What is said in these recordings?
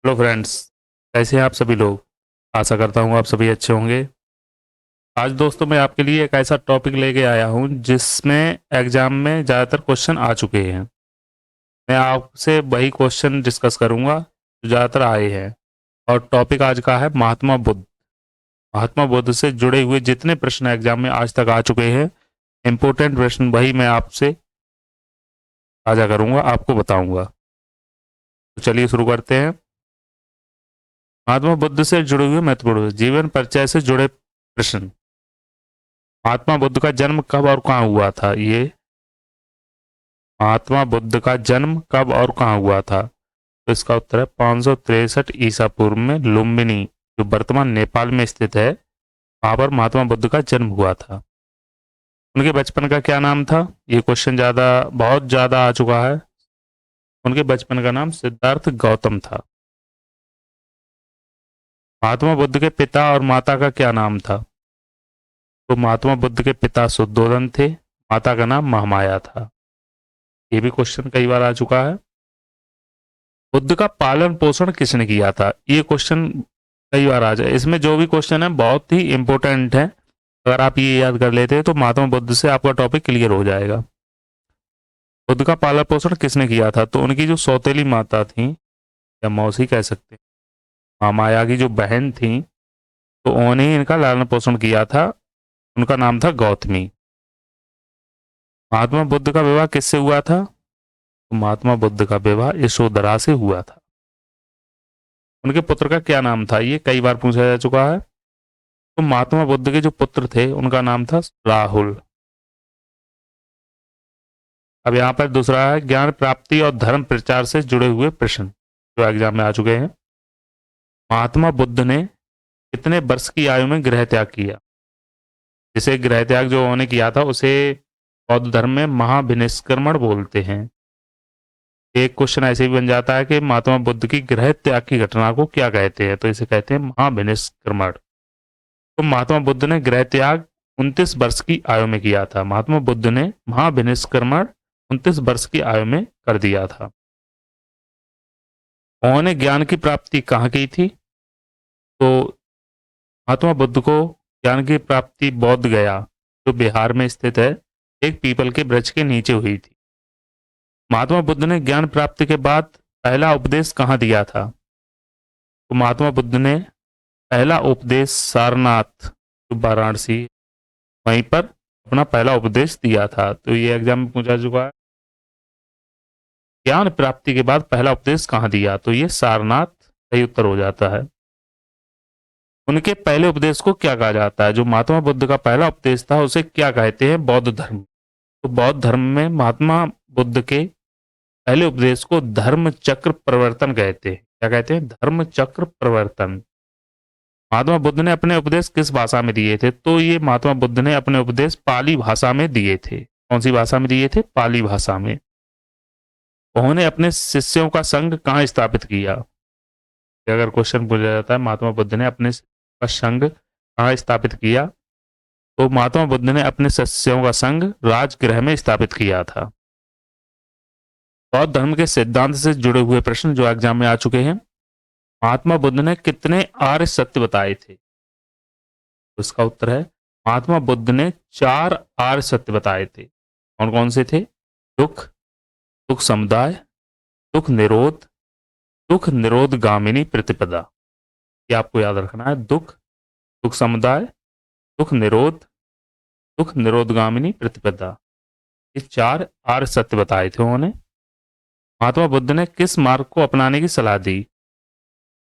Hello friends. कैसे हैं आप सभी लोग। आशा करता हूँ आप सभी अच्छे होंगे। आज दोस्तों मैं आपके लिए एक ऐसा टॉपिक लेके आया हूँ जिसमें एग्जाम में ज़्यादातर क्वेश्चन आ चुके हैं। मैं आपसे वही क्वेश्चन डिस्कस करूँगा जो ज़्यादातर आए हैं। और टॉपिक आज का है महात्मा बुद्ध। महात्मा बुद्ध से जुड़े हुए जितने प्रश्न एग्जाम में आज तक आ चुके हैं, इम्पोर्टेंट प्रश्न वही मैं आपसे साझा करूँगा, आपको बताऊँगा। तो चलिए शुरू करते हैं। महात्मा बुद्ध से जुड़े हुए महत्वपूर्ण जीवन परिचय से जुड़े प्रश्न। महात्मा बुद्ध का जन्म कब और कहाँ हुआ था? ये महात्मा बुद्ध का जन्म कब और कहाँ हुआ था? तो इसका उत्तर है 563 ईसा पूर्व में लुम्बिनी, जो वर्तमान नेपाल में स्थित है, वहां पर महात्मा बुद्ध का जन्म हुआ था। उनके बचपन का क्या नाम था? ये क्वेश्चन बहुत ज्यादा आ चुका है। उनके बचपन का नाम सिद्धार्थ गौतम था। महात्मा बुद्ध के पिता और माता का क्या नाम था? तो महात्मा बुद्ध के पिता शुद्धोधन थे, माता का नाम महामाया था। ये भी क्वेश्चन कई बार आ चुका है। बुद्ध का पालन पोषण किसने किया था? ये क्वेश्चन कई बार आ जाए। इसमें जो भी क्वेश्चन है बहुत ही इंपॉर्टेंट है। अगर आप ये याद कर लेते हैं तो महात्मा बुद्ध से आपका टॉपिक क्लियर हो जाएगा। बुद्ध का पालन पोषण किसने किया था? तो उनकी जो सौतेली माता थी, या मौसी कह सकते हैं, महामाया की जो बहन थी, तो उन्होंने ही इनका लालन पोषण किया था। उनका नाम था गौतमी। महात्मा बुद्ध का विवाह किससे हुआ था? तो महात्मा बुद्ध का विवाह यशोधरा से हुआ था। उनके पुत्र का क्या नाम था? ये कई बार पूछा जा चुका है। तो महात्मा बुद्ध के जो पुत्र थे उनका नाम था राहुल। अब यहाँ पर दूसरा है ज्ञान प्राप्ति और धर्म प्रचार से जुड़े हुए प्रश्न जो एग्जाम में आ चुके हैं। महात्मा बुद्ध ने कितने वर्ष की आयु में गृह त्याग किया? जिसे गृह त्याग जो उन्होंने किया था उसे बौद्ध धर्म में महाभिनिष्क्रमण बोलते हैं। एक क्वेश्चन ऐसे भी बन जाता है कि महात्मा बुद्ध की गृह त्याग की घटना को क्या कहते हैं? तो इसे कहते हैं महाभिनिष्क्रमण। तो महात्मा बुद्ध ने गृह त्याग 29 वर्ष की आयु में किया था। महात्मा बुद्ध ने महाभिनिष्क्रमण 29 वर्ष की आयु में कर दिया था। उन्होंने ज्ञान की प्राप्ति कहाँ की थी? तो महात्मा बुद्ध को ज्ञान की प्राप्ति बोध गया, जो बिहार में स्थित है, एक पीपल के वृक्ष के नीचे हुई थी। महात्मा बुद्ध ने ज्ञान प्राप्ति के बाद पहला उपदेश कहाँ दिया था? तो महात्मा बुद्ध ने पहला उपदेश सारनाथ, जो वाराणसी, वहीं पर अपना पहला उपदेश दिया था। तो ये एग्जाम में पूछा चुका है। ज्ञान प्राप्ति के बाद पहला उपदेश कहाँ दिया? तो ये सारनाथ सही उत्तर हो जाता है। उनके पहले उपदेश को क्या कहा जाता है? जो महात्मा बुद्ध का पहला उपदेश था उसे क्या कहते हैं? बौद्ध धर्म। तो बौद्ध धर्म में महात्मा बुद्ध के पहले उपदेश को धर्म चक्र प्रवर्तन कहते हैं। क्या कहते हैं? धर्म चक्र प्रवर्तन। महात्मा बुद्ध ने अपने उपदेश किस भाषा में दिए थे? तो ये महात्मा बुद्ध ने अपने उपदेश पाली भाषा में दिए थे। कौन सी भाषा में दिए थे? पाली भाषा में। उन्होंने अपने शिष्यों का संघ कहाँ स्थापित किया? अगर क्वेश्चन पूछा जाता है महात्मा बुद्ध ने अपने का संघ कहाँ स्थापित किया, तो महात्मा बुद्ध ने अपने शिष्यों का संघ राजगृह में स्थापित किया था। बौद्ध धर्म के सिद्धांत से जुड़े हुए प्रश्न जो एग्जाम में आ चुके हैं। महात्मा बुद्ध ने कितने आर्य सत्य बताए थे? तो इसका उत्तर है महात्मा बुद्ध ने 4 आर्य सत्य बताए थे। कौन कौन से थे? दुख, दुख समुदाय, दुख निरोध, दुख निरोध गामिनी प्रतिपदा। ये आपको याद रखना है। दुख, दुख समुदाय, दुख निरोध, दुख निरोधगामिनी प्रतिपदा। ये 4 आर्य सत्य बताए थे उन्होंने। महात्मा बुद्ध ने किस मार्ग को अपनाने की सलाह दी?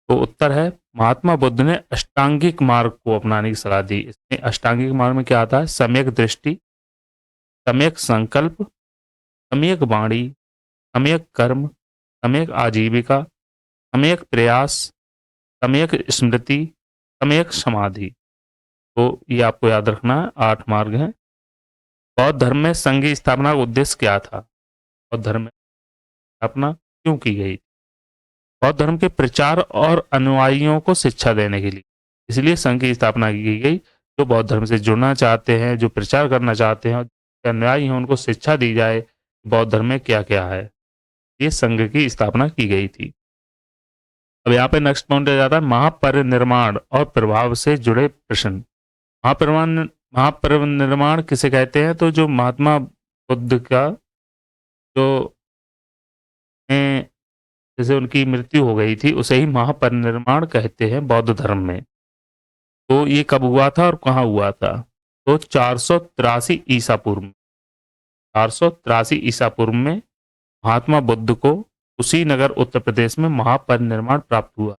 तो उत्तर है महात्मा बुद्ध ने अष्टांगिक मार्ग को अपनाने की सलाह दी। इसमें अष्टांगिक मार्ग में क्या आता है? सम्यक दृष्टि, सम्यक संकल्प, सम्यक वाणी, सम्यक कर्म, सम्यक आजीविका, सम्यक प्रयास, सम्यक स्मृति, सम्यक समाधि। तो ये आपको याद रखना है। 8 मार्ग हैं। बौद्ध धर्म में संघ की स्थापना का उद्देश्य क्या था? बौद्ध धर्म में स्थापना क्यों की गई? बौद्ध धर्म के प्रचार और अनुयायियों को शिक्षा देने के लिए, इसलिए संघ की स्थापना की गई। जो बौद्ध धर्म से जुड़ना चाहते हैं, जो प्रचार करना चाहते हैं, जो अनुयायी हैं, उनको शिक्षा दी जाए बौद्ध धर्म में क्या क्या है। ये संघ की स्थापना की गई थी। अब यहाँ पे नेक्स्ट पॉइंट आ जाता है महापरिनिर्वाण और प्रभाव से जुड़े प्रश्न। महापरिनिर्वाण किसे कहते हैं? तो जो महात्मा बुद्ध का जो जैसे उनकी मृत्यु हो गई थी उसे ही महापरिनिर्वाण कहते हैं बौद्ध धर्म में। तो ये कब हुआ था और कहाँ हुआ था? तो 483 ईसा पूर्व में, 483 ईसा पूर्व में महात्मा बुद्ध को कुशीनगर उत्तर प्रदेश में महापरिनिर्वाण प्राप्त हुआ।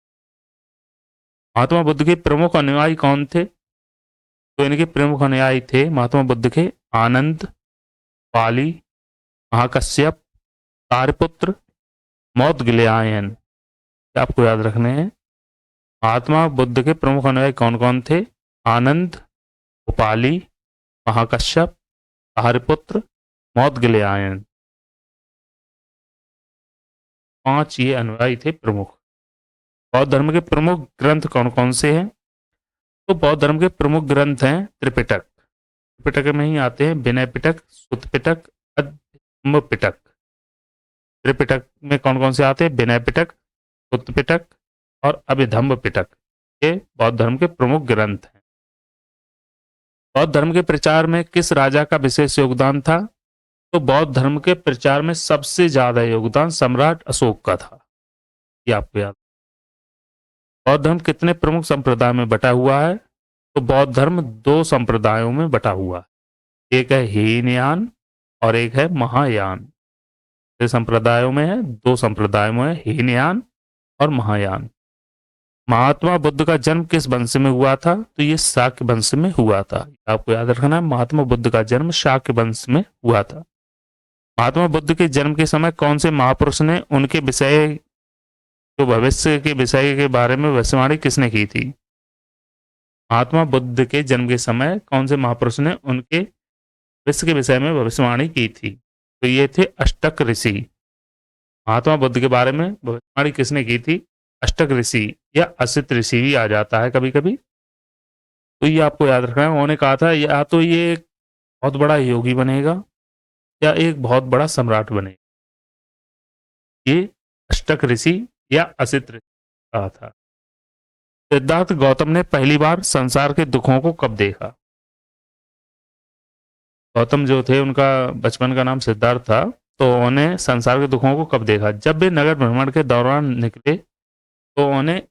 महात्मा बुद्ध के प्रमुख अनुयायी कौन थे? तो इनके प्रमुख अनुयायी थे महात्मा बुद्ध के आनंद, पाली, महाकश्यप, तारपुत्र, मौदगल्यायन। आपको याद रखने हैं। महात्मा बुद्ध के प्रमुख अनुयायी कौन कौन थे? आनंद, उपाली, महाकश्यप, तारपुत्र, मौदगल्यायन। 5 ये अनुयायी थे प्रमुख। बौद्ध धर्म के प्रमुख ग्रंथ कौन कौन से हैं? तो बौद्ध धर्म के प्रमुख ग्रंथ हैं त्रिपिटक। त्रिपिटक में ही आते हैं विनय पिटक, सुत्त पिटक, अधम्म पिटक। त्रिपिटक में कौन कौन से आते हैं? विनय पिटक, सुत्त पिटक और अभिधम्म पिटक। ये बौद्ध धर्म के प्रमुख ग्रंथ हैं। बौद्ध धर्म के प्रचार में किस राजा का विशेष योगदान था? तो बौद्ध धर्म के प्रचार में सबसे ज्यादा योगदान सम्राट अशोक का था। ये आपको याद। बौद्ध धर्म कितने प्रमुख संप्रदाय में बटा हुआ है? तो बौद्ध धर्म 2 संप्रदायों में बटा हुआ है। एक है हीनयान और एक है महायान। ये संप्रदायों में है, 2 संप्रदायों में है, हीनयान और महायान। महात्मा बुद्ध का जन्म किस वंश में हुआ था? तो ये शाक्य वंश में हुआ था। आपको याद रखना है, महात्मा बुद्ध का जन्म शाक्य वंश में हुआ था। महात्मा बुद्ध के जन्म के समय कौन से महापुरुष ने उनके विषय, तो भविष्य के विषय के बारे में भविष्यवाणी किसने की थी? महात्मा बुद्ध के जन्म के समय कौन से महापुरुष ने उनके भविष्य के विषय में भविष्यवाणी की थी? तो ये थे अष्टक ऋषि। महात्मा बुद्ध के बारे में भविष्यवाणी किसने की थी? अष्टक ऋषि या असित ऋषि भी आ जाता है कभी कभी। तो ये आपको याद रखना है। उन्होंने कहा था या तो ये एक बहुत बड़ा योगी बनेगा या एक बहुत बड़ा सम्राट बनेगा। ये अष्टक ऋषि या असित ऋषि कहा था। सिद्धार्थ गौतम ने पहली बार संसार के दुखों को कब देखा? गौतम जो थे उनका बचपन का नाम सिद्धार्थ था। तो उन्हें संसार के दुखों को कब देखा? जब वे नगर भ्रमण के दौरान निकले तो उन्हें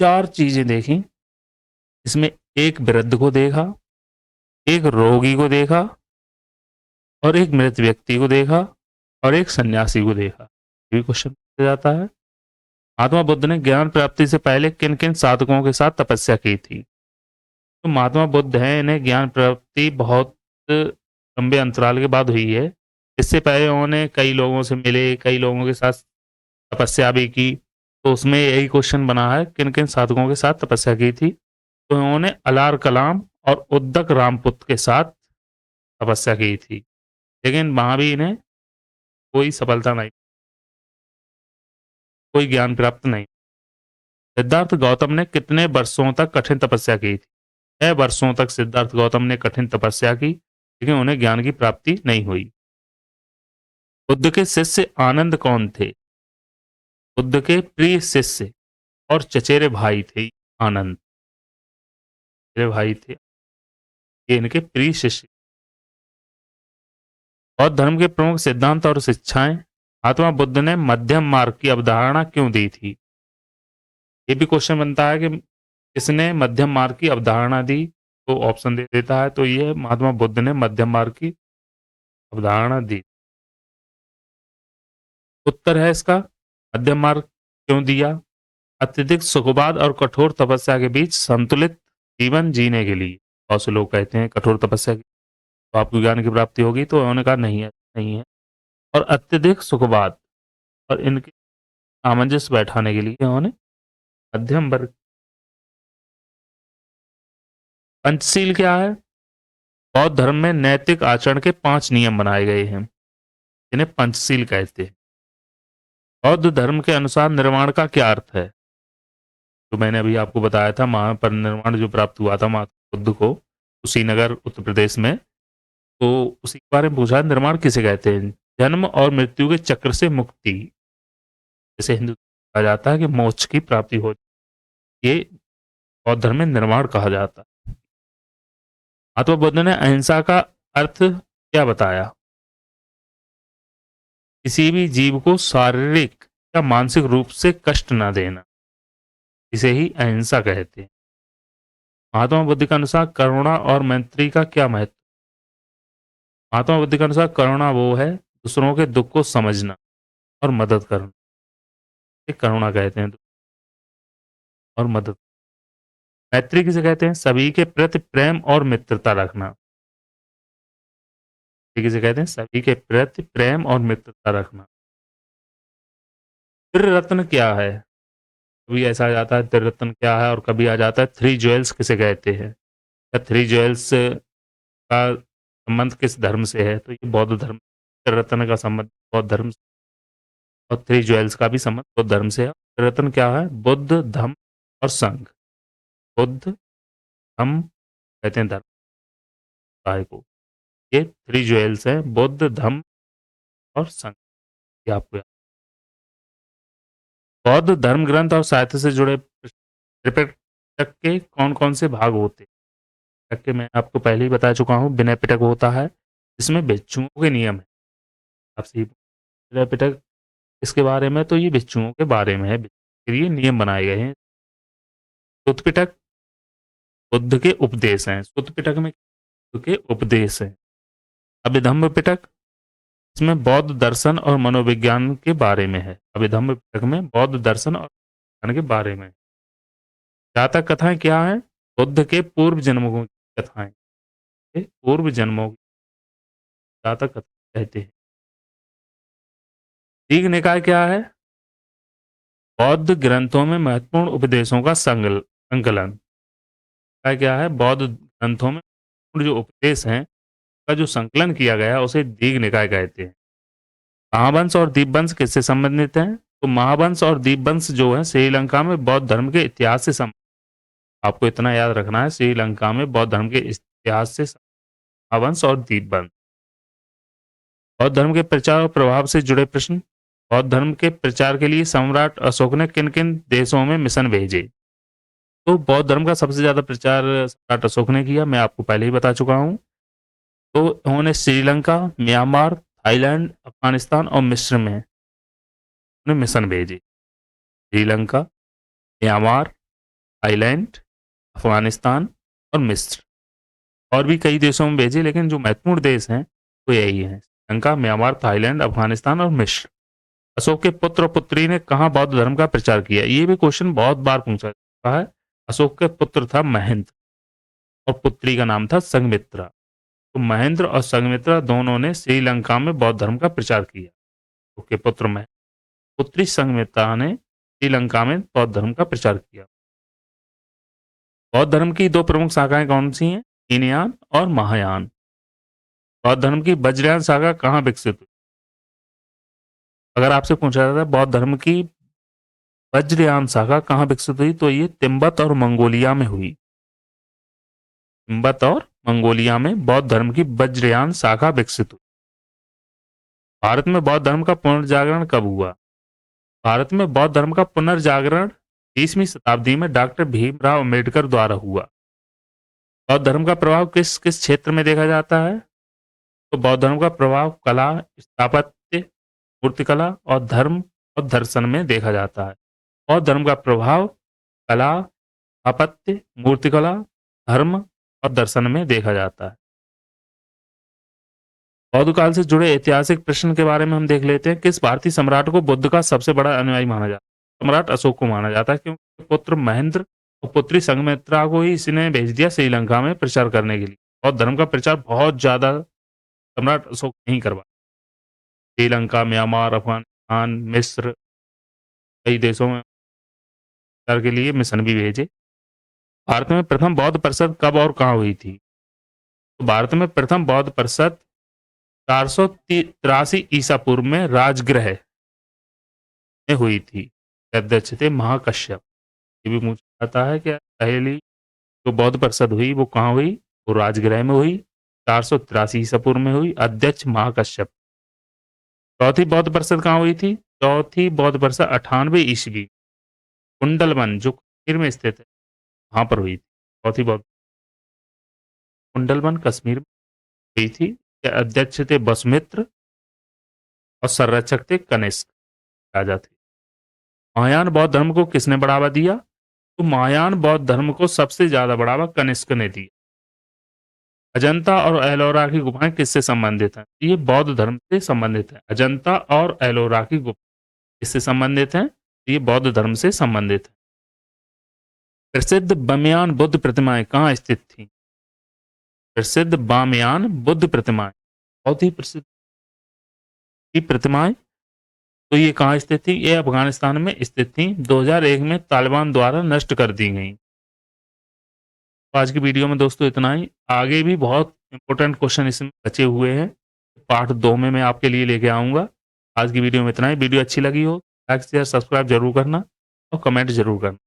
4 चीजें देखी। इसमें एक वृद्ध को देखा, एक रोगी को देखा और एक मृत व्यक्ति को देखा और एक सन्यासी को देखा। ये भी क्वेश्चन पूछा जाता है। महात्मा बुद्ध ने ज्ञान प्राप्ति से पहले किन किन साधकों के साथ तपस्या की थी? तो महात्मा बुद्ध हैं, इन्हें ज्ञान प्राप्ति बहुत लंबे अंतराल के बाद हुई है। इससे पहले उन्होंने कई लोगों से मिले, कई लोगों के साथ तपस्या भी की। तो उसमें यही क्वेश्चन बना है किन किन साधकों के साथ तपस्या की थी? तो उन्होंने अलार कलाम और उद्दक रामपुत के साथ तपस्या की थी, लेकिन वहां भी इन्हें कोई सफलता नहीं, कोई ज्ञान प्राप्त नहीं। सिद्धार्थ गौतम ने कितने वर्षों तक कठिन तपस्या की थी? 6 वर्षों तक सिद्धार्थ गौतम ने कठिन तपस्या की, लेकिन उन्हें ज्ञान की प्राप्ति नहीं हुई। बुद्ध के शिष्य आनंद कौन थे? बुद्ध के प्रिय शिष्य और चचेरे भाई थे आनंद। चचेरे भाई थे, ये इनके प्रिय शिष्य। बौद्ध धर्म के प्रमुख सिद्धांत और शिक्षाएं। महात्मा बुद्ध ने मध्यम मार्ग की अवधारणा क्यों दी थी? ये भी क्वेश्चन बनता है कि किसने मध्यम मार्ग की अवधारणा दी? तो ऑप्शन दे देता है। तो ये महात्मा बुद्ध ने मध्यम मार्ग की अवधारणा दी। उत्तर है इसका मध्यम मार्ग क्यों दिया? अत्यधिक सुखवाद और कठोर तपस्या के बीच संतुलित जीवन जीने के लिए। बहुत से लोग कहते हैं कठोर तपस्या की तो आपको ज्ञान की प्राप्ति होगी, तो उन्होंने कहा नहीं है, नहीं है। और अत्यधिक सुखवाद और इनके सामंजस्य बैठाने के लिए उन्होंने मध्यम वर्ग। पंचशील क्या है? बौद्ध धर्म में नैतिक आचरण के 5 नियम बनाए गए हैं, जिन्हें पंचशील कहते हैं। बौद्ध धर्म के अनुसार निर्वाण का क्या अर्थ है? तो मैंने अभी आपको बताया था, महापरिनिर्वाण जो प्राप्त हुआ था महात्मा बुद्ध को कुशीनगर उत्तर प्रदेश में, तो उसी के बारे में पूछा। निर्वाण किसे कहते हैं? जन्म और मृत्यु के चक्र से मुक्ति। जैसे हिंदू कहा जाता है कि मोक्ष की प्राप्ति हो, ये बौद्ध धर्म में निर्वाण कहा जाता है। महात्मा बुद्ध ने अहिंसा का अर्थ क्या बताया? किसी भी जीव को शारीरिक या मानसिक रूप से कष्ट न देना, इसे ही अहिंसा कहते हैं। महात्मा बुद्ध के अनुसार करुणा और मैत्री का क्या महत्व? महात्मा बुद्ध के अनुसार करुणा वो है दूसरों के दुख को समझना और मदद करना, ये करुणा कहते हैं। और मदद। मैत्री किसे कहते हैं? सभी के प्रति प्रेम और मित्रता रखना, किसे कहते हैं? सभी के प्रति प्रेम और मित्रता रखना। त्रिरत्न क्या है? कभी ऐसा आ जाता है त्रिरत्न क्या है, और कभी आ जाता है थ्री ज्वेल्स किसे कहते हैं, या थ्री ज्वेल्स का संबंध किस धर्म से है? तो ये बौद्ध धर्म। त्रिरत्न का संबंध बौद्ध धर्म से, और थ्री ज्वेल्स का भी संबंध बौद्ध धर्म से है। त्रिरत्न क्या है? बुद्ध, धम्म और संघ। बुद्ध, धम्म कहते हैं धर्म काय को, ये थ्री ज्वेल्स हैं, बुद्ध, धम्म और संघ। ये आपको बौद्ध धर्म ग्रंथ और साहित्य से जुड़े त्रिपिटक के कौन कौन से भाग होते हैं? त्रिपिटक के मैं आपको पहले ही बता चुका हूँ, विनय पिटक होता है, इसमें भिक्षुओं के नियम है। आपसे विनय पिटक इसके बारे में, तो ये भिक्षुओं के बारे में है, के लिए नियम बनाए गए हैं। सुत्त पिटक बुद्ध के उपदेश हैं, सुत्त पिटक में बुद्ध के उपदेश हैं। अभिधम्म पिटक, इसमें बौद्ध दर्शन और मनोविज्ञान के बारे में है। अभिधम्म पिटक में बौद्ध दर्शन और विज्ञान के बारे में। जातक कथाएं क्या हैं? बुद्ध के पूर्व जन्मों की कथाएं, पूर्व जन्मों की जातक कथा कहते हैं। दीघ निकाय क्या है? बौद्ध ग्रंथों में महत्वपूर्ण उपदेशों का संकलन। क्या है? बौद्ध ग्रंथों में जो उपदेश हैं का जो संकलन किया गया उसे दीघ निकाय कहते हैं। महावंश और दीपवंश किससे संबंधित हैं? तो महावंश और दीपवंश जो है श्रीलंका में बौद्ध धर्म के इतिहास से आपको इतना याद रखना है, श्रीलंका में बौद्ध धर्म के इतिहास से महावंश और दीपवंश। बौद्ध धर्म के प्रचार और प्रभाव से जुड़े प्रश्न। बौद्ध धर्म के प्रचार के लिए सम्राट अशोक ने किन किन देशों में मिशन भेजे? तो बौद्ध धर्म का सबसे ज्यादा प्रचार सम्राट अशोक ने किया, मैं आपको पहले ही बता चुका हूं। तो उन्होंने श्रीलंका, म्यांमार, थाईलैंड, अफगानिस्तान और मिस्र में उन्हें मिशन भेजे। श्रीलंका, म्यांमार, थाईलैंड, अफगानिस्तान और मिस्र, और भी कई देशों में भेजे, लेकिन जो महत्वपूर्ण देश हैं वो यही हैं, श्रीलंका, म्यांमार, थाईलैंड, अफगानिस्तान और मिस्र। अशोक के पुत्र और पुत्री ने कहाँ बौद्ध धर्म का प्रचार किया? ये भी क्वेश्चन बहुत बार पूछा जाता है। अशोक के पुत्र था महेंद्र और पुत्री का नाम था संघमित्रा। तो महेंद्र और संघमित्रा दोनों ने श्रीलंका में बौद्ध धर्म का प्रचार किया। अशोक के पुत्र महेंद्र, पुत्री संघमित्रा ने श्रीलंका में बौद्ध धर्म का प्रचार किया। बौद्ध धर्म की दो प्रमुख शाखाएं कौन सी हैं? हीनयान और महायान। बौद्ध धर्म की वज्रयान शाखा कहाँ विकसित हुई? अगर आपसे पूछा जाता है बौद्ध धर्म की वज्रयान शाखा कहाँ विकसित हुई, तो ये तिब्बत और मंगोलिया में हुई। तिब्बत और मंगोलिया में बौद्ध धर्म की वज्रयान शाखा विकसित हुई। भारत में बौद्ध धर्म का पुनर्जागरण कब हुआ? भारत में बौद्ध धर्म का पुनर्जागरण 20वीं शताब्दी में डॉक्टर भीमराव अम्बेडकर द्वारा हुआ। बौद्ध धर्म का प्रभाव किस किस क्षेत्र में देखा जाता है? तो बौद्ध धर्म का प्रभाव कला, स्थापत्य, मूर्तिकला और धर्म और दर्शन में देखा जाता है। बौद्ध धर्म का प्रभाव कला, स्थापत्य, मूर्तिकला, धर्म और दर्शन में देखा जाता है। बौद्ध काल से जुड़े ऐतिहासिक प्रश्न के बारे में हम देख लेते हैं। किस भारतीय सम्राट को बुद्ध का सबसे बड़ा अनुयायी माना जाता है? सम्राट अशोक को माना जाता है, क्योंकि पुत्र महेंद्र और पुत्री संघमित्रा को ही इसने भेज दिया श्रीलंका में प्रचार करने के लिए। बौद्ध धर्म का प्रचार बहुत ज्यादा सम्राट अशोक नहीं करवाया। श्रीलंका, म्यांमार, अफगानिस्तान, मिस्र, कई देशों में प्रचार के लिए मिशन भी भेजे। भारत में प्रथम बौद्ध परिषद कब और कहाँ हुई थी? तो भारत में प्रथम बौद्ध परिषद 483 ईसा पूर्व में राजगृह में हुई थी। अध्यक्ष थे महाकश्यप। ये भी पूछा जाता है कि पहली जो बौद्ध परिषद हुई वो कहाँ हुई? वो राजगृह में हुई, 483 ईसा पूर्व में हुई, अध्यक्ष महाकश्यप। चौथी बौद्ध परिषद कहाँ हुई थी? चौथी बौद्ध परिषद 98 ईस्वी कुंडलवन जो कश्मीर में स्थित है वहां पर हुई थी। चौथी बौद्ध कुंडलवन कश्मीर में हुई थी। के अध्यक्ष थे वसुमित्र और संरक्षक थे कनिष्क राजा थे। महायान बौद्ध धर्म को किसने बढ़ावा दिया? तो महायान बौद्ध धर्म को सबसे ज्यादा बढ़ावा कनिष्क ने दिया। अजंता और एलोरा की गुफाएं किससे संबंधित हैं? ये बौद्ध धर्म से संबंधित है। अजंता और एलोरा की गुफा किससे संबंधित हैं? ये बौद्ध धर्म से संबंधित है। प्रसिद्ध बामयान बुद्ध प्रतिमाएं कहाँ स्थित थी? प्रसिद्ध बामयान बुद्ध प्रतिमाएं बहुत ही प्रसिद्ध की प्रतिमाएं तो ये कहाँ स्थित थी? ये अफगानिस्तान में स्थित थी। 2001 में तालिबान द्वारा नष्ट कर दी गई। तो आज की वीडियो में दोस्तों इतना ही। आगे भी बहुत इंपॉर्टेंट क्वेश्चन इसमें बचे हुए हैं। पार्ट 2 में मैं आपके लिए लेके आऊंगा। आज की वीडियो में इतना ही। वीडियो अच्छी लगी हो लाइक शेयर सब्सक्राइब जरूर करना और कमेंट जरूर करना।